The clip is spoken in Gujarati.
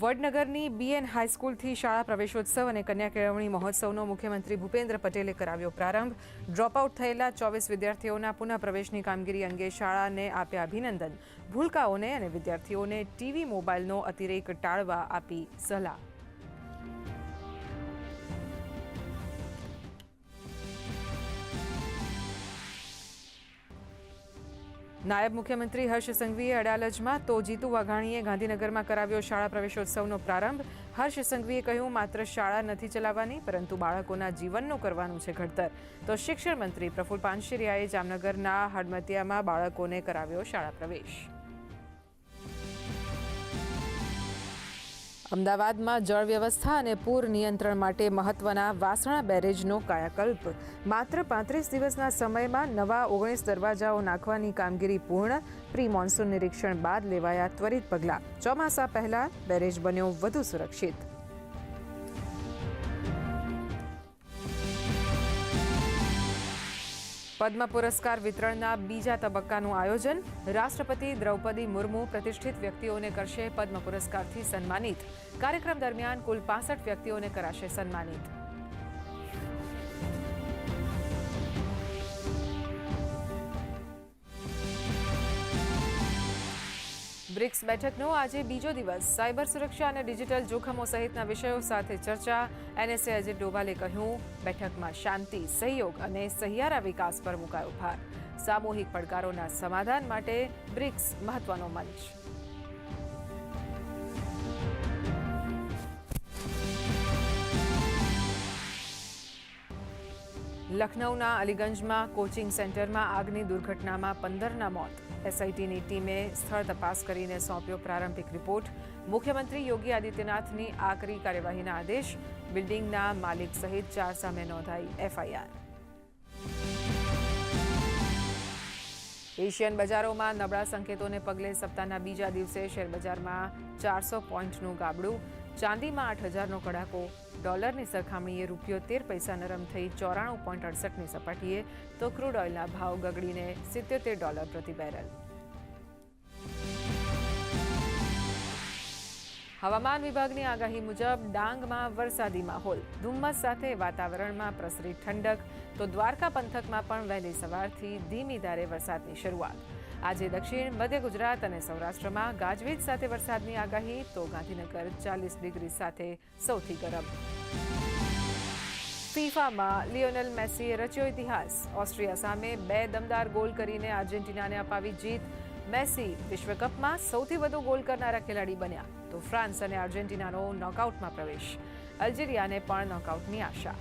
વડનગરની બીએન હાઈસ્કૂલથી શાળા પ્રવેશોત્સવ અને કન્યા કેળવણી મહોત્સવનો મુખ્યમંત્રી ભૂપેન્દ્ર પટેલે કરાવ્યો પ્રારંભ। ડ્રોપઆઉટ થયેલા 24 વિદ્યાર્થીઓના પુનઃ પ્રવેશની કામગીરી અંગે શાળાને આપ્યા અભિનંદન। ભૂલકાઓને અને વિદ્યાર્થીઓને ટીવી મોબાઈલનો અતિરેક ટાળવા આપી સલાહ। નાયબ મુખ્યમંત્રી હર્ષ સંઘવીએ અડાલજમાં તો જીતુ વાઘાણીએ ગાંધીનગરમાં કરાવ્યો શાળા પ્રવેશોત્સવનો પ્રારંભ। હર્ષ સંઘવીએ કહ્યું, માત્ર શાળા નથી ચલાવવાની, પરંતુ બાળકોના જીવનનું કરવાનું છે ઘડતર। તો શિક્ષણ મંત્રી પ્રફુલ્લ પાનશેરિયાએ જામનગરના હડમતિયામાં બાળકોને કરાવ્યો શાળા પ્રવેશ। અમદાવાદમાં જળ વ્યવસ્થા અને પૂર નિયંત્રણ માટે મહત્વના વાસણા બેરેજનો કાયાકલ્પ। માત્ર 35 દિવસના સમયમાં નવા 19 દરવાજાઓ નાખવાની કામગીરી પૂર્ણ। પ્રી મોન્સૂન નિરીક્ષણ બાદ લેવાયા ત્વરિત પગલાં। ચોમાસા પહેલા બેરેજ બન્યો વધુ સુરક્ષિત। પદ્મ પુરસ્કાર વિતરણના બીજા તબક્કાનું આયોજન। રાષ્ટ્રપતિ દ્રૌપદી મુર્મુ પ્રતિષ્ઠિત વ્યક્તિઓને કરશે પદ્મ પુરસ્કારથી સન્માનિત। કાર્યક્રમ દરમિયાન કુલ 65 વ્યક્તિઓને કરાશે સન્માનિત। બ્રિક્સ બેઠકનો આજે બીજો દિવસ। સાયબર સુરક્ષા અને ડિજિટલ જોખમો સહિતના વિષયો સાથે ચર્ચા। NSA અજીત ડોભાલે કહ્યું, બેઠકમાં શાંતિ, સહયોગ અને સહિયારા વિકાસ પર મુકાયો ભાર। સામૂહિક પડકારોના સમાધાન માટે બ્રિક્સ મહત્વનો મંચ। લખનૌના અલીગંજમાં કોચિંગ સેન્ટરમાં આગની દુર્ઘટનામાં 15ના મોત। SITની ટીમે સ્થળ તપાસ કરીને સોંપ્યો પ્રારંભિક રિપોર્ટ। મુખ્યમંત્રી યોગી આદિત્યનાથની આકરી કાર્યવાહીના આદેશ। બિલ્ડિંગના માલિક સહિત 4 સામે નોંધાઈ FIR। એશિયન બજારોમાં નબળા સંકેતોને પગલે સપ્તાહના બીજા દિવસે શેરબજારમાં 400 પોઈન્ટનું ગાબડું। ચાંદીમાં 8,000નો કડાકો। ડોલરની સરખામણીએ રૂપિયો 13 પૈસા નરમ થઈ 94.68ની સપાટીએ, તો ક્રૂડ ઓઇલના ભાવ ગગડીને $77 પ્રતિ બેરલ। હવામાન વિભાગની આગાહી મુજબ ડાંગમાં વરસાદી માહોલ। ધુમ્મસ સાથે વાતાવરણમાં પ્રસરી ઠંડક, તો દ્વારકા પંથકમાં પણ વહેલી સવારથી ધીમી ધારે વરસાદની શરૂઆત। આજે દક્ષિણ મધ્ય ગુજરાત અને સૌરાષ્ટ્રમાં ગાજવીજ સાથે વરસાદની આગાહી, તો ગાંધીનગર 40 ડિગ્રી સાથે સૌથી ગરમ। ફીફામાં લિયોનેલ મેસીએ રચ્યો ઇતિહાસ। ઓસ્ટ્રિયા સામે 2 દમદાર ગોલ કરીને આર્જેન્ટિનાને અપાવી જીત। મેસી વિશ્વકપમાં સૌથી વધુ ગોલ કરનારા ખેલાડી બન્યા, તો ફ્રાન્સ અને આર્જેન્ટિનાનો નોકઆઉટમાં પ્રવેશ। અલ્જેરિયાને પણ નોકઆઉટની આશા।